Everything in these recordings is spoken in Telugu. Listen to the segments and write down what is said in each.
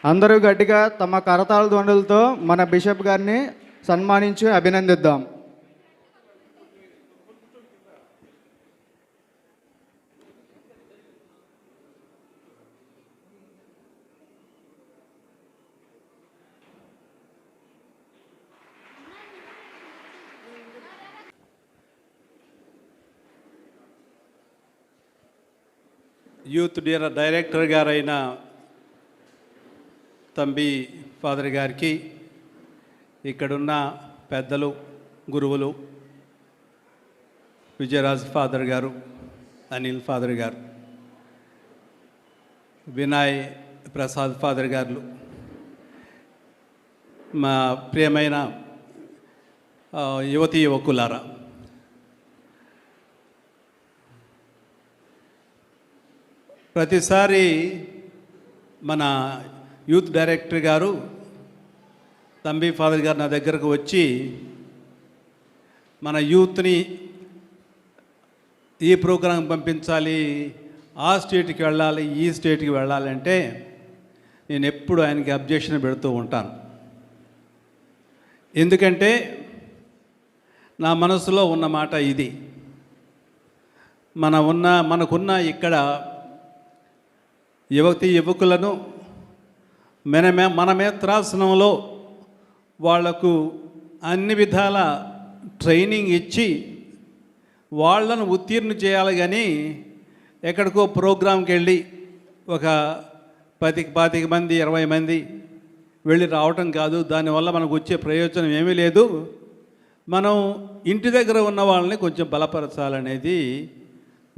అందరూ గట్టిగా తమ కరతాళ ధ్వనులతో మన బిషప్ గారిని సన్మానించి అభినందిద్దాం. యూత్ డైరెక్టర్ గారైన తంబి ఫాదర్ గారికి, ఇక్కడున్న పెద్దలు, గురువులు, విజయరాజ్ ఫాదర్ గారు, అనిల్ ఫాదర్ గారు, వినయ్ ప్రసాద్ ఫాదర్ గారు, మా ప్రియమైన యువతీ యువకులారా, ప్రతిసారి మన యూత్ డైరెక్టర్ గారు తంబి ఫాదర్ గారు నా దగ్గరకు వచ్చి మన యూత్ని ఈ ప్రోగ్రాం పంపించాలి, ఆ స్టేట్కి వెళ్ళాలి, ఈ స్టేట్కి వెళ్ళాలి అంటే నేను ఎప్పుడు ఆయనకి అబ్జెక్షన్ పెడుతూ ఉంటాను. ఎందుకంటే నా మనసులో ఉన్న మాట ఇది. మనకున్న ఇక్కడ యువకులను మన మేత్రాసనంలో వాళ్లకు అన్ని విధాల ట్రైనింగ్ ఇచ్చి వాళ్ళను ఉత్తీర్ణ చేయాలి. కానీ ఎక్కడికో ప్రోగ్రాంకి వెళ్ళి ఒక 10-25 మంది 20 మంది వెళ్ళి రావటం కాదు. దానివల్ల మనకు వచ్చే ప్రయోజనం ఏమీ లేదు. మనం ఇంటి దగ్గర ఉన్న వాళ్ళని కొంచెం బలపరచాలనేది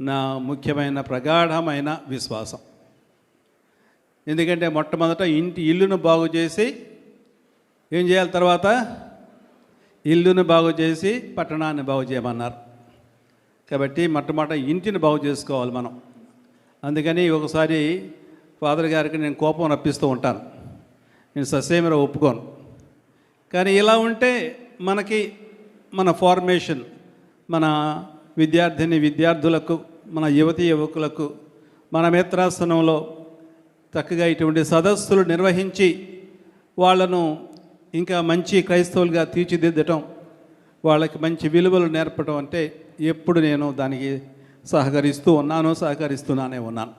నా ముఖ్యమైన ప్రగాఢమైన విశ్వాసం. ఎందుకంటే మొట్టమొదట ఇల్లును బాగు చేసి ఏం చేయాలి, తర్వాత ఇల్లును బాగు చేసి పట్టణాన్ని బాగు చేయమన్నారు. కాబట్టి మొట్టమొదట ఇంటిని బాగు చేసుకోవాలి మనం. అందుకని ఒకసారి ఫాదర్ గారికి నేను కోపం రప్పిస్తూ ఉంటాను. నేను ససేమిరా ఒప్పుకోను. కానీ ఇలా ఉంటే మనకి మన ఫార్మేషన్, మన విద్యార్థులకు, మన యువతీ యువకులకు మన మేత్రాసనంలో చక్కగా ఇటువంటి సదస్సులు నిర్వహించి వాళ్ళను ఇంకా మంచి క్రైస్తవులుగా తీర్చిదిద్దటం, వాళ్ళకి మంచి విలువలు నేర్పడం అంటే ఎప్పుడు నేను దానికి సహకరిస్తున్నానే ఉన్నాను.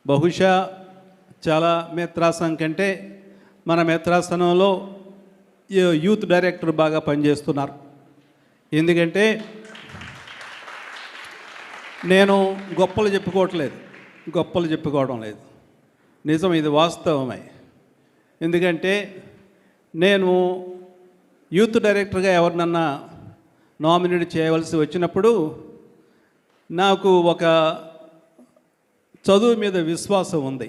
బహుశా చాలా మేత్రాసనం కంటే మన మేత్రాసనంలో యూత్ డైరెక్టర్ బాగా పనిచేస్తున్నారు. ఎందుకంటే నేను గొప్పలు చెప్పుకోవడం లేదు, నిజం, ఇది వాస్తవమే. ఎందుకంటే నేను యూత్ డైరెక్టర్గా ఎవరినన్నా నామినేట్ చేయవలసి వచ్చినప్పుడు నాకు ఒక చదువు మీద విశ్వాసం ఉంది.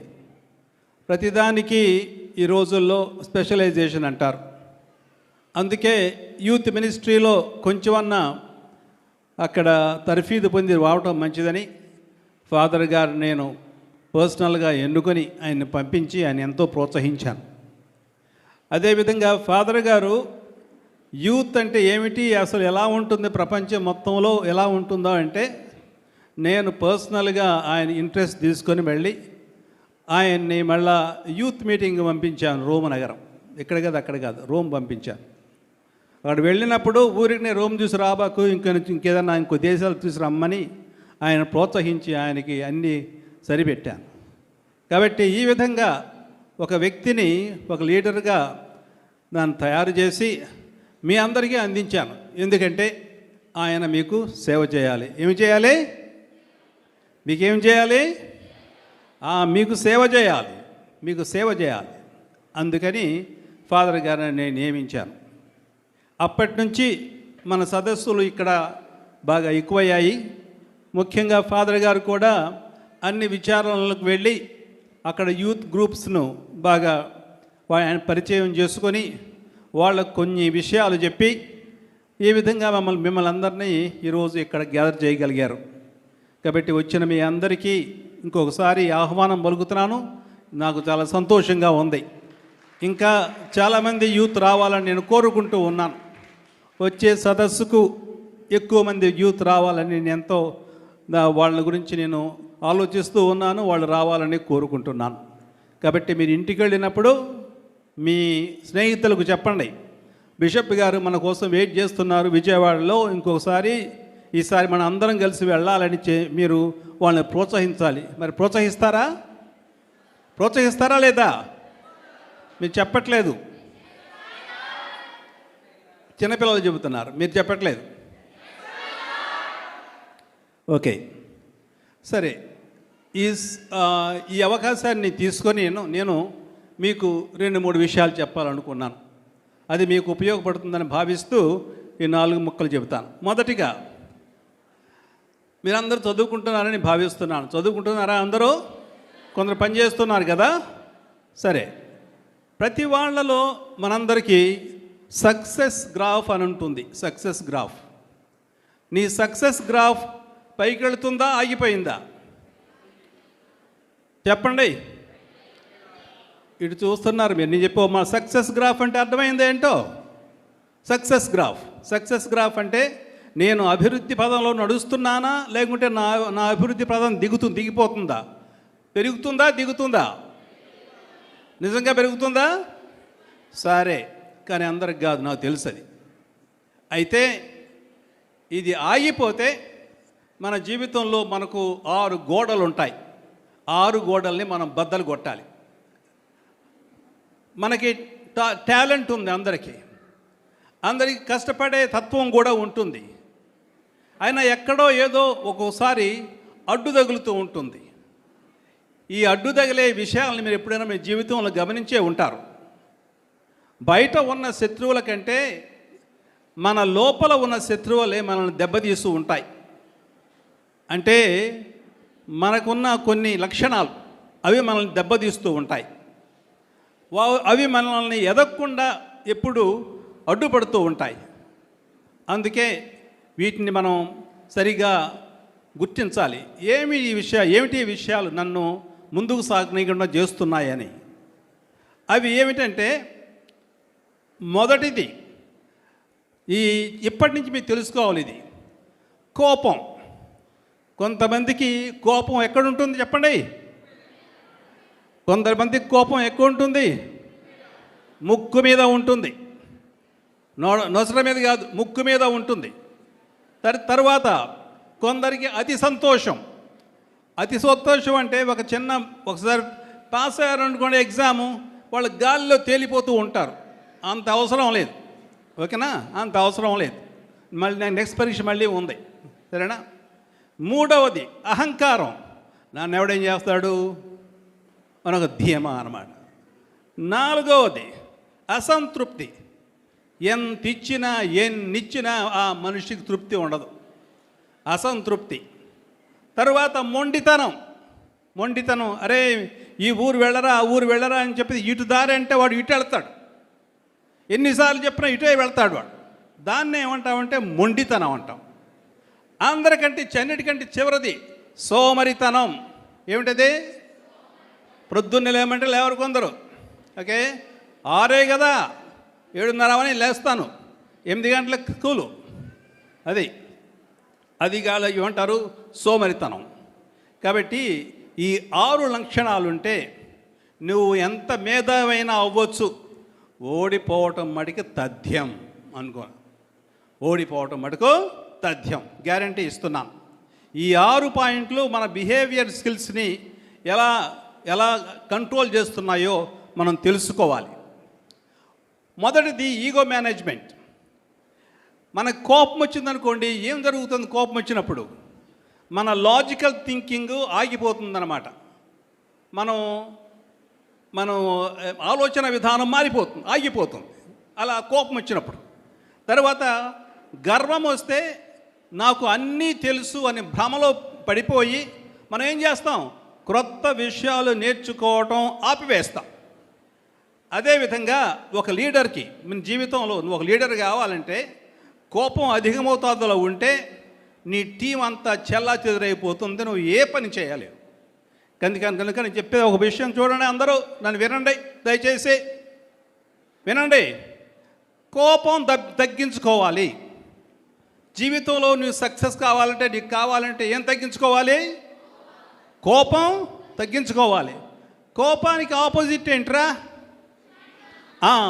ప్రతిదానికి ఈ రోజుల్లో స్పెషలైజేషన్ అంటారు. అందుకే యూత్ మినిస్ట్రీలో కొంచెమన్నా అక్కడ తర్ఫీదు పొంది రావటం మంచిదని ఫాదర్ గారు నేను పర్సనల్గా ఎన్నుకొని ఆయన్ని పంపించి ఆయన ఎంతో ప్రోత్సహించాను. అదేవిధంగా ఫాదర్ గారు యూత్ అంటే ఏమిటి, అసలు ఎలా ఉంటుంది, ప్రపంచం మొత్తంలో ఎలా ఉంటుందో అంటే నేను పర్సనల్గా ఆయన ఇంట్రెస్ట్ తీసుకొని వెళ్ళి ఆయన్ని మళ్ళా యూత్ మీటింగ్ పంపించాను. రోమ్ నగరం, ఇక్కడ కాదు అక్కడ కాదు, రోమ్ పంపించాను. అక్కడ వెళ్ళినప్పుడు ఊరికి రోమ్ చూసి రాబాకు, ఇంకేదన్నా ఇంకో దేశాలు చూసి రమ్మని ఆయన ప్రోత్సహించి ఆయనకి అన్నీ సరిపెట్టాను. కాబట్టి ఈ విధంగా ఒక వ్యక్తిని ఒక లీడర్గా దాన్ని తయారు చేసి మీ అందరికీ అందించాను. ఎందుకంటే ఆయన మీకు సేవ చేయాలి. ఏమి చేయాలి? మీకేం చేయాలి? మీకు సేవ చేయాలి. అందుకని ఫాదర్ గారిని నేను నియమించాను. అప్పటి నుంచి మన సదస్సులు ఇక్కడ బాగా ఎక్కువయ్యాయి. ముఖ్యంగా ఫాదర్ గారు కూడా అన్ని విచారణలకు వెళ్ళి అక్కడ యూత్ గ్రూప్స్ను బాగా ఆయన పరిచయం చేసుకొని వాళ్ళకు కొన్ని విషయాలు చెప్పి ఈ విధంగా మిమ్మల్ని అందరినీ ఈరోజు ఇక్కడ గ్యాదర్ చేయగలిగారు. కాబట్టి వచ్చిన మీ అందరికీ ఇంకొకసారి ఆహ్వానం పలుకుతున్నాను. నాకు చాలా సంతోషంగా ఉంది. ఇంకా చాలామంది యూత్ రావాలని నేను కోరుకుంటూ ఉన్నాను. వచ్చే సదస్సుకు ఎక్కువ మంది యూత్ రావాలని నేను ఎంతో వాళ్ళ గురించి నేను ఆలోచిస్తూ ఉన్నాను. వాళ్ళు రావాలని కోరుకుంటున్నాను. కాబట్టి మీరు ఇంటికి వెళ్ళినప్పుడు మీ స్నేహితులకు చెప్పండి, బిషప్ గారు మన కోసం వెయిట్ చేస్తున్నారు విజయవాడలో, ఇంకొకసారి ఈసారి మనం అందరం కలిసి వెళ్ళాలని మీరు వాళ్ళని ప్రోత్సహించాలి. మరి ప్రోత్సహిస్తారా లేదా? మీరు చెప్పట్లేదు. చిన్నపిల్లలు చెబుతున్నారు, మీరు చెప్పట్లేదు. ఓకే, సరే. ఈ అవకాశాన్ని తీసుకొని నేను మీకు 2-3 విషయాలు చెప్పాలనుకున్నాను. అది మీకు ఉపయోగపడుతుందని భావిస్తూ ఈ 4 ముక్కలు చెబుతాను. మొదటిగా, మీరందరూ చదువుకుంటున్నారని భావిస్తున్నాను. చదువుకుంటున్నారా అందరూ? కొందరు పని చేస్తున్నారు కదా. సరే, ప్రతి వాళ్ళలో మనందరికీ సక్సెస్ గ్రాఫ్ అని ఉంటుంది. Success graph. నీ సక్సెస్ గ్రాఫ్ పైకి వెళుతుందా, ఆగిపోయిందా? చెప్పండి. ఇటు చూస్తున్నారు మీరు. నేను చెప్పు, మా సక్సెస్ గ్రాఫ్ అంటే అర్థమైంది ఏంటో. సక్సెస్ గ్రాఫ్ అంటే నేను అభివృద్ధి పదంలో నడుస్తున్నానా, లేకుంటే నా అభివృద్ధి పదం దిగిపోతుందా? పెరుగుతుందా, దిగుతుందా? నిజంగా పెరుగుతుందా? సరే, కానీ అందరికి కాదు, నాకు తెలుసు అది. అయితే ఇది ఆగిపోతే మన జీవితంలో మనకు 6 గోడలు ఉంటాయి. 6 గోడల్ని మనం బద్దలు కొట్టాలి. మనకి టాలెంట్ ఉంది, అందరికీ కష్టపడే తత్వం కూడా ఉంటుంది. అయినా ఎక్కడో ఏదో ఒక్కోసారి అడ్డు తగులుతూ ఉంటుంది. ఈ అడ్డు తగిలే విషయాలను మీరు ఎప్పుడైనా మీ జీవితంలో గమనించే ఉంటారు. బయట ఉన్న శత్రువుల కంటే మన లోపల ఉన్న శత్రువులే మనల్ని దెబ్బతీస్తూ ఉంటాయి. అంటే మనకున్న కొన్ని లక్షణాలు అవి మనల్ని దెబ్బతీస్తూ ఉంటాయి. అవి మనల్ని ఎదగకుండా ఎప్పుడు అడ్డుపడుతూ ఉంటాయి. అందుకే వీటిని మనం సరిగా గుర్తించాలి. ఏమిటి ఈ విషయాలు నన్ను ముందుకు సాగనీయకుండా చేస్తున్నాయని. అవి ఏమిటంటే, మొదటిది, ఇప్పటి నుంచి మీరు తెలుసుకోవాలి, ఇది కోపం. కొంతమందికి కోపం ఎక్కడుంటుంది చెప్పండి? కొంతమందికి కోపం ఎక్కువ ఉంటుంది, ముక్కు మీద ఉంటుంది. నొసల మీద కాదు, ముక్కు మీద ఉంటుంది. తర్వాత కొందరికి అతి సంతోషం అంటే ఒకసారి పాస్ అయ్యారనుకోండి ఎగ్జాము, వాళ్ళు గాలిలో తేలిపోతూ ఉంటారు. అంత అవసరం లేదు. ఓకేనా? అంత అవసరం లేదు. మళ్ళీ నెక్స్ట్ పరీక్ష మళ్ళీ ఉంది. సరేనా? మూడవది అహంకారం. నన్ను ఎవడేం చేస్తాడు అని ఒక ధీమా అన్నమాట. నాలుగవది అసంతృప్తి. ఎంతిచ్చినా ఎన్నిచ్చినా ఆ మనిషికి తృప్తి ఉండదు, అసంతృప్తి. తరువాత మొండితనం. అరే ఈ ఊరు వెళ్ళరా, ఆ ఊరు వెళ్ళరా అని చెప్పి ఇటు దారి అంటే వాడు ఇటు వెళ్తాడు. ఎన్నిసార్లు చెప్పినా ఇటే వెళ్తాడు వాడు. దాన్ని ఏమంటామంటే మొండితనం అంటాం. అన్నిటికంటే చివరిది సోమరితనం. ఏమిటది? ప్రొద్దున్నే లేమంటే లేవరు కొందరు. ఓకే, 6 కదా, 7:30 అని లేస్తాను, 8 గంటలకు స్కూలు. అది కాదు ఏమంటారు? సోమరితనం. కాబట్టి ఈ 6 లక్షణాలుంటే నువ్వు ఎంత మేధావైనా అవ్వచ్చు, ఓడిపోవటం మటుకు తథ్యం అనుకో. ఓడిపోవటం మటుకు తథ్యం, గ్యారంటీ ఇస్తున్నాను. ఈ 6 పాయింట్లు మన బిహేవియర్ స్కిల్స్ని ఎలా కంట్రోల్ చేస్తున్నాయో మనం తెలుసుకోవాలి. మొదటిది ఈగో మేనేజ్మెంట్. మనకు కోపం వచ్చిందనుకోండి, ఏం జరుగుతుంది? కోపం వచ్చినప్పుడు మన లాజికల్ థింకింగ్ ఆగిపోతుందన్నమాట. మనం ఆలోచన విధానం ఆగిపోతుంది అలా కోపం వచ్చినప్పుడు. తర్వాత గర్వం వస్తే నాకు అన్నీ తెలుసు అని భ్రమలో పడిపోయి మనం ఏం చేస్తాం? క్రొత్త విషయాలు నేర్చుకోవటం ఆపివేస్తాం. అదేవిధంగా ఒక లీడర్కి మన జీవితంలో నువ్వు ఒక లీడర్ కావాలంటే కోపం అధికమవుతాదులో ఉంటే నీ టీం అంతా చెల్లా చెదరైపోతుంది, నువ్వు ఏ పని చేయలేవు. కనుక నేను చెప్పే ఒక విషయం చూడండి, అందరూ నన్ను వినండి, దయచేసి వినండి. కోపం తగ్గించుకోవాలి. జీవితంలో నువ్వు సక్సెస్ కావాలంటే, నీకు కావాలంటే ఏం తగ్గించుకోవాలి? కోపం తగ్గించుకోవాలి. కోపానికి ఆపోజిట్ ఏంట్రా?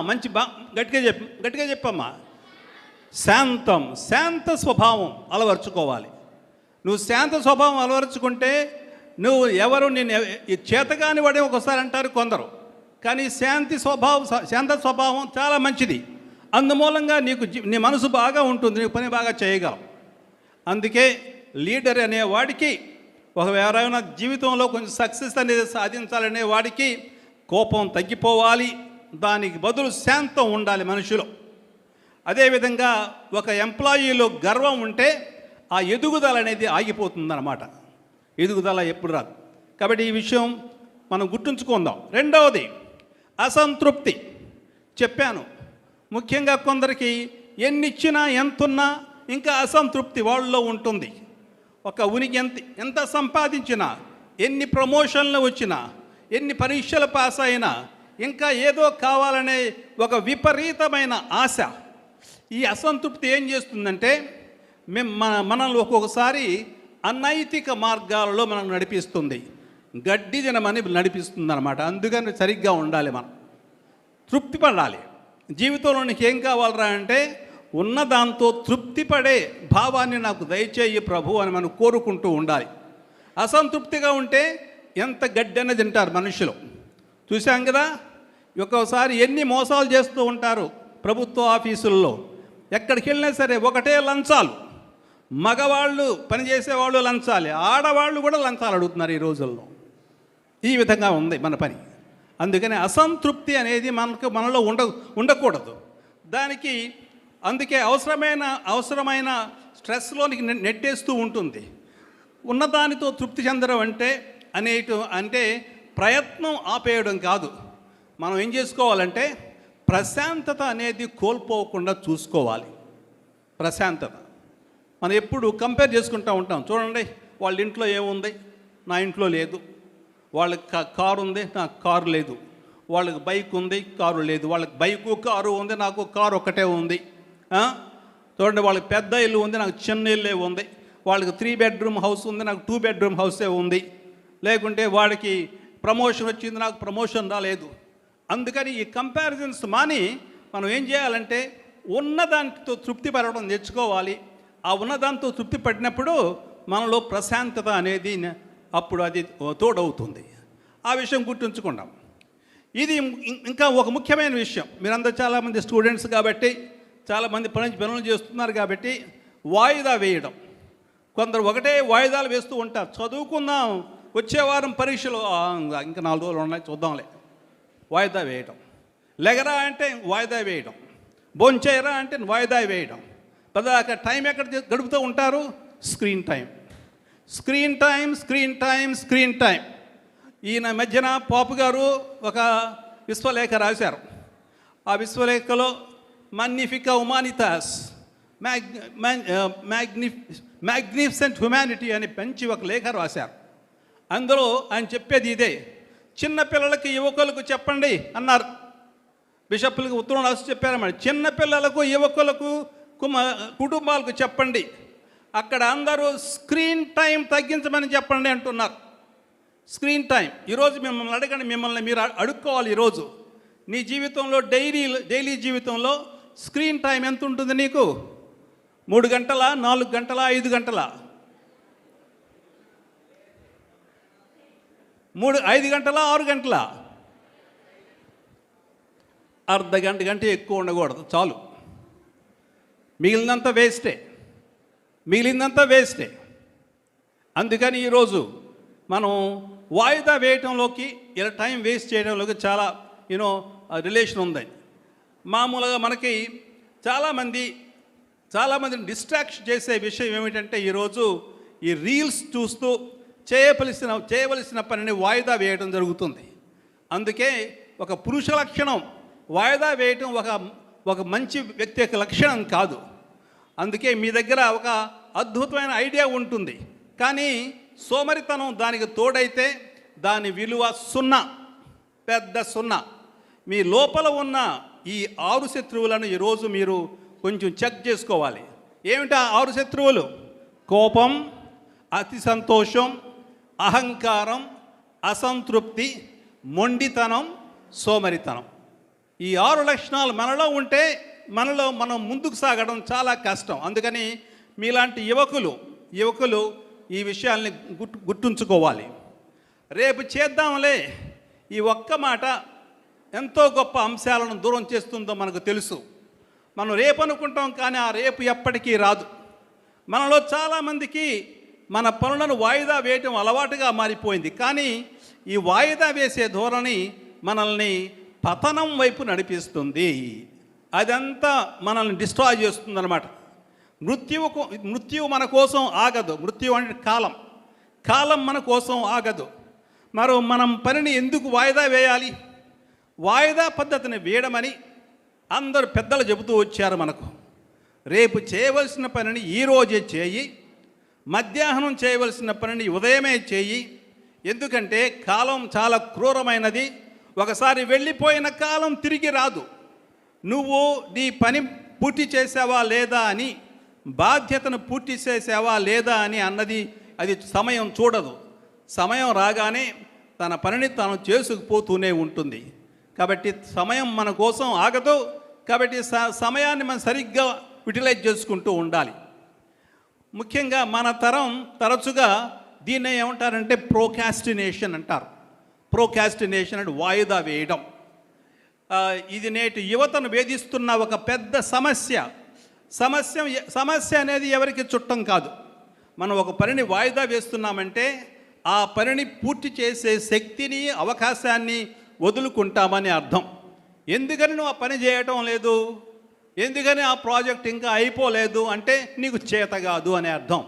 మంచి గట్టిగా చెప్పమ్మా. శాంతం. శాంత స్వభావం అలవర్చుకోవాలి. నువ్వు శాంత స్వభావం అలవర్చుకుంటే నువ్వు ఎవరు నేను చేతగాని వాడే ఒకసారి అంటారు కొందరు, కానీ శాంత స్వభావం చాలా మంచిది. అందుమూలంగా నీ మనసు బాగా ఉంటుంది, నీ పని బాగా చేయగలవు. అందుకే లీడర్ అనేవాడికి ఎవరైనా జీవితంలో కొంచెం సక్సెస్ అనేది సాధించాలనే వాడికి కోపం తగ్గిపోవాలి, దానికి బదులు శాంతం ఉండాలి మనిషిలో. అదేవిధంగా ఒక ఎంప్లాయీలో గర్వం ఉంటే ఆ ఎదుగుదల అనేది ఆగిపోతుందన్నమాట. ఎదుగుదల ఎప్పుడు రాదు. కాబట్టి ఈ విషయం మనం గుర్తుంచుకుందాం. రెండవది అసంతృప్తి. చెప్పాను, ముఖ్యంగా కొందరికి ఎన్నిచ్చినా ఎంతున్నా ఇంకా అసంతృప్తి వాళ్ళలో ఉంటుంది. ఒక ఉనికి ఎంత సంపాదించినా, ఎన్ని ప్రమోషన్లు వచ్చినా, ఎన్ని పరీక్షలు పాస్ అయినా ఇంకా ఏదో కావాలనే ఒక విపరీతమైన ఆశ. ఈ అసంతృప్తి ఏం చేస్తుందంటే మనల్ని ఒక్కొక్కసారి అనైతిక మార్గాలలో మనం నడిపిస్తుంది, గడ్డి దినమని నడిపిస్తుంది అన్నమాట. అందుకని సరిగ్గా ఉండాలి, మనం తృప్తి పడాలి. జీవితంలో నీకు ఏం కావాలరా అంటే ఉన్నదాంతో తృప్తి పడే భావాన్ని నాకు దయచేయి ప్రభు అని మనం కోరుకుంటూ ఉండాలి. అసంతృప్తిగా ఉంటే ఎంత గడ్డి అనేది తింటారు మనుషులు. చూసాం కదా, ఒక్కోసారి ఎన్ని మోసాలు చేస్తూ ఉంటారు ప్రభుత్వ ఆఫీసుల్లో. ఎక్కడికి వెళ్ళినా సరే ఒకటే లంచాలు. మగవాళ్ళు పనిచేసేవాళ్ళు లంచాలి, ఆడవాళ్ళు కూడా లంచాలు అడుగుతున్నారు ఈ రోజుల్లో. ఈ విధంగా ఉంది మన పని. అందుకని అసంతృప్తి అనేది మనలో ఉండకూడదు. అందుకే అవసరమైన స్ట్రెస్లోనికి నెట్టేస్తూ ఉంటుంది. ఉన్నదానితో తృప్తి చెందడం అంటే ప్రయత్నం ఆపేయడం కాదు. మనం ఏం చేసుకోవాలంటే ప్రశాంతత అనేది కోల్పోకుండా చూసుకోవాలి. ప్రశాంతత మనం ఎప్పుడు కంపేర్ చేసుకుంటూ ఉంటాం. చూడండి, వాళ్ళ ఇంట్లో ఏముంది, నా ఇంట్లో లేదు. వాళ్ళకి కారు ఉంది, నాకు కారు లేదు. వాళ్ళకి బైక్ ఉంది, కారు లేదు. వాళ్ళకి బైకు కారు ఉంది, నాకు కారు ఒక్కటే ఉంది. చూడండి, వాళ్ళకి పెద్ద ఇల్లు ఉంది, నాకు చిన్న ఇల్లే ఉంది. వాళ్ళకి 3 బెడ్రూమ్ హౌస్ ఉంది, నాకు 2 బెడ్రూమ్ హౌసే ఉంది. లేకుంటే వాడికి ప్రమోషన్ వచ్చింది, నాకు ప్రమోషన్ రాలేదు. అందుకని ఈ కంపారిజన్స్ మాని మనం ఏం చేయాలంటే ఉన్నదాంతో తృప్తి పడడం నేర్చుకోవాలి. ఆ ఉన్నదాంతో తృప్తి పడినప్పుడు మనలో ప్రశాంతత అనేది అప్పుడు అది తోడవుతుంది. ఆ విషయం గుర్తుంచుకుందాం. ఇది ఇంకా ఒక ముఖ్యమైన విషయం. మీరందరూ చాలామంది స్టూడెంట్స్ కాబట్టి, చాలామంది పనులు చేస్తున్నారు కాబట్టి వాయిదా వేయడం. కొందరు ఒకటే వాయిదాలు వేస్తూ ఉంటారు. చదువుకుందాం, వచ్చే వారం పరీక్షలు, ఇంకా 4 రోజులు ఉన్నాయి చూద్దాంలే, వాయిదా వేయడం. లెగరా అంటే వాయిదా వేయడం, భోంచేయరా అంటే వాయిదా వేయడం. పదాక టైం ఎక్కడ గడుపుతూ ఉంటారు? Screen time. ఈయన మధ్యన పాపు గారు ఒక విశ్వలేఖ రాశారు. ఆ విశ్వలేఖలో మగ్నిఫికా ఉమానితాస్, మ్యాగ్నిఫిసెంట్ హ్యుమానిటీ అని పెంచి ఒక లేఖ రాశారు. అందులో ఆయన చెప్పేది ఇదే. చిన్నపిల్లలకి యువకులకు చెప్పండి అన్నారు. బిషప్లకు ఉత్తరం రాసి చెప్పారన్నమాట. చిన్నపిల్లలకు యువకులకు కుటుంబాలకు చెప్పండి. అక్కడ అందరూ స్క్రీన్ టైం తగ్గించమని చెప్పండి అంటున్నారు. స్క్రీన్ టైం ఈరోజు మిమ్మల్ని అడగండి, మీరు అడుక్కోవాలి. ఈరోజు నీ జీవితంలో డైలీ జీవితంలో స్క్రీన్ టైం ఎంత ఉంటుంది నీకు? 3 గంటలా, 4 గంటలా, 5 గంటలా? 5 గంటలా, 6 గంటలా? అర్ధ గంట ఎక్కువ ఉండకూడదు, చాలు. మిగిలినంత వేస్టే. అందుకని ఈరోజు మనం వాయిదా వేయటంలోకి, ఇలా టైం వేస్ట్ చేయడంలోకి చాలా రిలేషన్ ఉంది. మామూలుగా మనకి చాలామందిని డిస్ట్రాక్ట్ చేసే విషయం ఏమిటంటే ఈరోజు ఈ రీల్స్ చూస్తూ చేయవలసిన పనిని వాయిదా వేయడం జరుగుతుంది. అందుకే ఒక పురుష లక్షణం వాయిదా వేయటం ఒక మంచి వ్యక్తి యొక్క లక్షణం కాదు. అందుకే మీ దగ్గర ఒక అద్భుతమైన ఐడియా ఉంటుంది, కానీ సోమరితనం దానికి తోడైతే దాని విలువ 0, పెద్ద 0. మీ లోపల ఉన్న ఈ 6 శత్రువులను ఈరోజు మీరు కొంచెం చెక్ చేసుకోవాలి. ఏమిటి ఆ 6 శత్రువులు? కోపం, అతి సంతోషం, అహంకారం, అసంతృప్తి, మొండితనం, సోమరితనం. ఈ 6 లక్షణాలు మనలో ఉంటే మనం ముందుకు సాగడం చాలా కష్టం. అందుకని మీలాంటి యువకులు ఈ విషయాల్ని గుర్తుంచుకోవాలి. రేపు చేద్దాంలే ఈ ఒక్క మాట ఎంతో గొప్ప అంశాలను దూరం చేస్తుందో మనకు తెలుసు. మనం రేపు అనుకుంటాం, కానీ ఆ రేపు ఎప్పటికీ రాదు. మనలో చాలామందికి మన పనులను వాయిదా వేయటం అలవాటుగా మారిపోయింది. కానీ ఈ వాయిదా వేసే ధోరణి మనల్ని పతనం వైపు నడిపిస్తుంది. అదంతా మనల్ని డిస్ట్రాయ్ చేస్తుందన్నమాట. మృత్యువు మన కోసం ఆగదు. మృత్యు అంటే కాలం మన కోసం ఆగదు. మనం పనిని ఎందుకు వాయిదా వేయాలి? వాయిదా పద్ధతిని వేయడమని అందరు పెద్దలు చెబుతూ వచ్చారు మనకు. రేపు చేయవలసిన పనిని ఈరోజే చేయి, మధ్యాహ్నం చేయవలసిన పనిని ఉదయమే చేయి. ఎందుకంటే కాలం చాలా క్రూరమైనది. ఒకసారి వెళ్ళిపోయిన కాలం తిరిగి రాదు. నువ్వు నీ పని పూర్తి చేసావా లేదా అని, బాధ్యతను పూర్తి చేసావా లేదా అని అన్నది అది సమయం చూడదు. సమయం రాగానే తన పనిని తాను చేసుకుపోతూనే ఉంటుంది. కాబట్టి సమయం మన కోసం ఆగదు. కాబట్టి సమయాన్ని మనం సరిగ్గా యూటిలైజ్ చేసుకుంటూ ఉండాలి. ముఖ్యంగా మన తరం తరచుగా దీన్ని ఏమంటారంటే ప్రోకాస్టినేషన్ అంటారు. ప్రోకాస్టినేషన్ అంటే వాయిదా వేయడం. ఇది నేటి యువతను వేధిస్తున్న ఒక పెద్ద సమస్య అనేది ఎవరికి చుట్టం కాదు. మనం ఒక పనిని వాయిదా వేస్తున్నామంటే ఆ పనిని పూర్తి చేసే శక్తిని, అవకాశాన్ని వదులుకుంటామని అర్థం. ఎందుకని నువ్వు ఆ పని చేయటం లేదు, ఎందుకని ఆ ప్రాజెక్ట్ ఇంకా అయిపోలేదు అంటే నీకు చేత కాదు అనే అర్థం.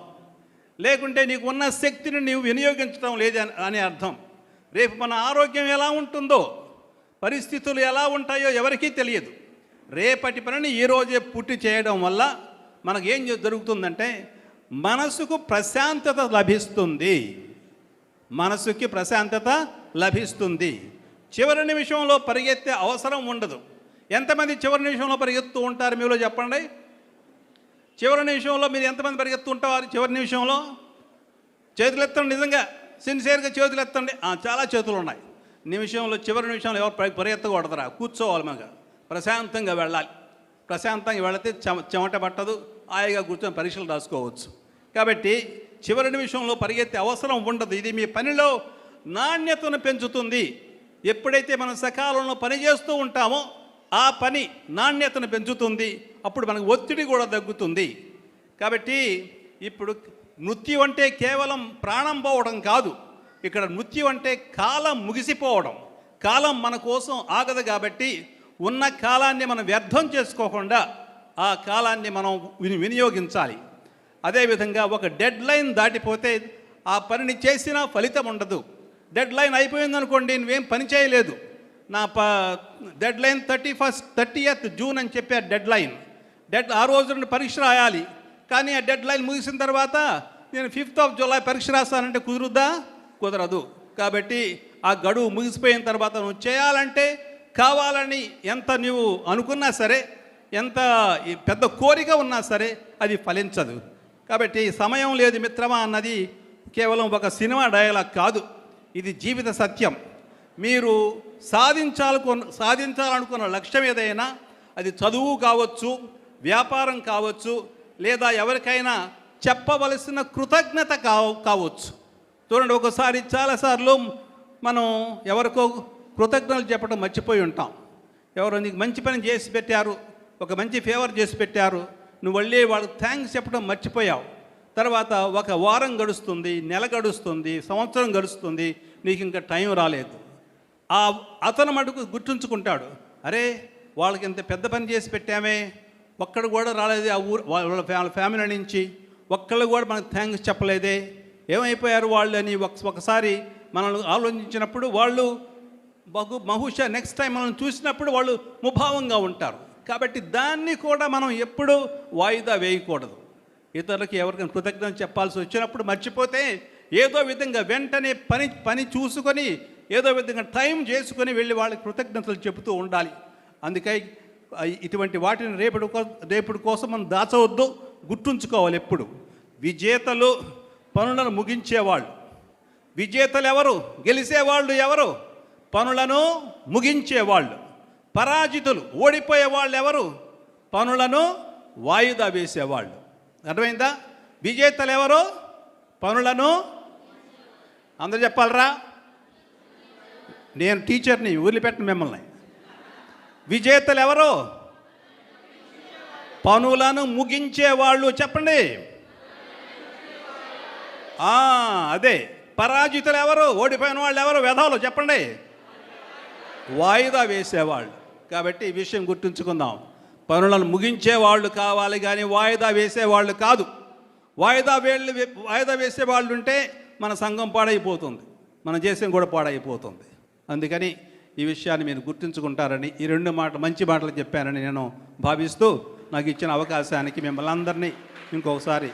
లేకుంటే నీకు ఉన్న శక్తిని నీవు వినియోగించడం లేదు అనే అర్థం. రేపు మన ఆరోగ్యం ఎలా ఉంటుందో, పరిస్థితులు ఎలా ఉంటాయో ఎవరికీ తెలియదు. రేపటి పనిని ఈరోజే పూర్తి చేయడం వల్ల మనకేం జరుగుతుందంటే మనసుకు ప్రశాంతత లభిస్తుంది. మనసుకి ప్రశాంతత లభిస్తుంది. చివరి నిమిషంలో పరిగెత్తే అవసరం ఉండదు. ఎంతమంది చివరి నిమిషంలో పరిగెత్తు ఉంటారు మీలో చెప్పండి? చివరి నిమిషంలో మీరు ఎంతమంది పరిగెత్తు ఉంటారు? చివరి నిమిషంలో చేతులు ఎత్తండి. నిజంగా సిన్సియర్గా చేతులు ఎత్తండి. చాలా చేతులు ఉన్నాయి. చివరి నిమిషంలో ఎవరు పరిగెత్తకూడదురా, కూర్చోవాలి. మనకు ప్రశాంతంగా వెళ్ళాలి. ప్రశాంతంగా వెళితే చెమట పట్టదు, హాయిగా కూర్చొని పరీక్షలు రాసుకోవచ్చు. కాబట్టి చివరి నిమిషంలో పరిగెత్తే అవసరం ఉండదు. ఇది మీ పనిలో నాణ్యతను పెంచుతుంది. ఎప్పుడైతే మనం సకాలంలో పని చేస్తూ ఉంటామో ఆ పని నాణ్యతను పెంచుతుంది. అప్పుడు మనకు ఒత్తిడి కూడా తగ్గుతుంది. కాబట్టి ఇప్పుడు మృత్యు అంటే కేవలం ప్రాణం పోవడం కాదు. ఇక్కడ మృత్యు అంటే కాలం ముగిసిపోవడం. కాలం మన కోసం ఆగదు. కాబట్టి ఉన్న కాలాన్ని మనం వ్యర్థం చేసుకోకుండా ఆ కాలాన్ని మనం వినియోగించాలి. అదేవిధంగా ఒక డెడ్ లైన్ దాటిపోతే ఆ పనిని చేసినా ఫలితం ఉండదు. డెడ్ లైన్ అయిపోయిందనుకోండి, నువ్వేం పని చేయలేదు. డెడ్ లైన్ 30th జూన్ అని చెప్పారు డెడ్ లైన్. ఆ రోజు నుండి పరీక్ష రాయాలి. కానీ ఆ డెడ్ లైన్ ముగిసిన తర్వాత నేను 5th జూలై పరీక్ష రాస్తానంటే కుదరదు. కాబట్టి ఆ గడువు ముగిసిపోయిన తర్వాత నువ్వు చేయాలంటే కావాలని ఎంత నువ్వు అనుకున్నా సరే, ఎంత పెద్ద కోరిక ఉన్నా సరే అది ఫలించదు. కాబట్టి సమయం లేదు మిత్రమా అన్నది కేవలం ఒక సినిమా డైలాగ్ కాదు, ఇది జీవిత సత్యం. మీరు సాధించాలనుకున్న లక్ష్యం ఏదైనా, అది చదువు కావచ్చు, వ్యాపారం కావచ్చు, లేదా ఎవరికైనా చెప్పవలసిన కృతజ్ఞత కావచ్చు. చూడండి, ఒకసారి చాలాసార్లు మనం ఎవరికో కృతజ్ఞతలు చెప్పడం మర్చిపోయి ఉంటాం. ఎవరో నీకు మంచి పని చేసి పెట్టారు, ఒక మంచి ఫేవర్ చేసి పెట్టారు, నువ్వు వెళ్ళి వాళ్ళకి థ్యాంక్స్ చెప్పడం మర్చిపోయావు. తర్వాత ఒక వారం గడుస్తుంది, నెల గడుస్తుంది, సంవత్సరం గడుస్తుంది, నీకు ఇంకా టైం రాలేదు. అతను మటుకు గుర్తుంచుకుంటాడు, అరే వాళ్ళకి ఇంత పెద్ద పని చేసి పెట్టామే, ఒక్కడు కూడా రాలేదు ఆ ఊరు వాళ్ళ ఫ్యామిలీ నుంచి, ఒక్కళ్ళు కూడా మనకు థ్యాంక్స్ చెప్పలేదే, ఏమైపోయారు వాళ్ళు అని ఒకసారి మనల్ని ఆలోచించినప్పుడు వాళ్ళు బహుశా నెక్స్ట్ టైం మనం చూసినప్పుడు వాళ్ళు ముభావంగా ఉంటారు. కాబట్టి దాన్ని కూడా మనం ఎప్పుడూ వాయిదా వేయకూడదు. ఇతరులకి ఎవరికైనా కృతజ్ఞత చెప్పాల్సి వచ్చినప్పుడు మర్చిపోతే ఏదో విధంగా వెంటనే పని చూసుకొని ఏదో విధంగా టైం చేసుకొని వెళ్ళి వాళ్ళకి కృతజ్ఞతలు చెబుతూ ఉండాలి. అందుకై ఇటువంటి వాటిని రేపటి కోసం మనం దాచవద్దు, గుర్తుంచుకోవాలి ఎప్పుడు. విజేతలు పనులను ముగించేవాళ్ళు. విజేతలు ఎవరు? గెలిచేవాళ్ళు ఎవరు? పనులను ముగించేవాళ్ళు. పరాజితులు, ఓడిపోయే వాళ్ళు ఎవరు? పనులను వాయిదా వేసేవాళ్ళు. అర్థమైందా? విజేతలు ఎవరు? పనులను, అందరూ చెప్పాలరా, నేను టీచర్ని, వదిలిపెట్టను మిమ్మల్ని. విజేతలు ఎవరు? పనులను ముగించేవాళ్ళు. చెప్పండి. అదే. పరాజితులు ఎవరు? ఓడిపోయిన వాళ్ళు ఎవరు? వెధవలు. చెప్పండి. వాయిదా వేసేవాళ్ళు. కాబట్టి ఈ విషయం గుర్తుంచుకుందాం. పనులను ముగించేవాళ్ళు కావాలి కానీ వాయిదా వేసేవాళ్ళు కాదు. వాయిదా వేసేవాళ్ళు ఉంటే మన సంఘం పాడైపోతుంది, మన దేశం కూడా పాడైపోతుంది. అందుకని ఈ విషయాన్ని మీరు గుర్తుంచుకుంటారని, ఈ 2 మంచి మాటలు చెప్పానని నేను భావిస్తూ, నాకు ఇచ్చిన అవకాశానికి మిమ్మల్ని అందరినీ ఇంకొకసారి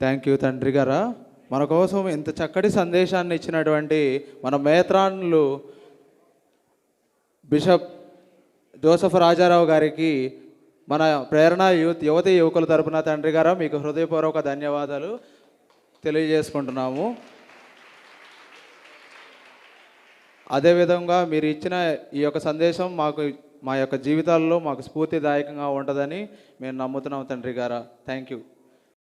థ్యాంక్ యూ తండ్రి గారా. మన కోసం ఇంత చక్కటి సందేశాన్ని ఇచ్చినటువంటి మన మేత్రాన్లు బిషప్ జోసెఫ్ రాజారావు గారికి మన ప్రేరణ యువతి యువకుల తరపున తండ్రి గారా మీకు హృదయపూర్వక ధన్యవాదాలు తెలియజేసుకుంటున్నాము. అదేవిధంగా మీరు ఇచ్చిన ఈ యొక్క సందేశం మా యొక్క జీవితాల్లో మాకు స్ఫూర్తిదాయకంగా ఉంటుందని మేము నమ్ముతున్నాం తండ్రి గారా. Thank you.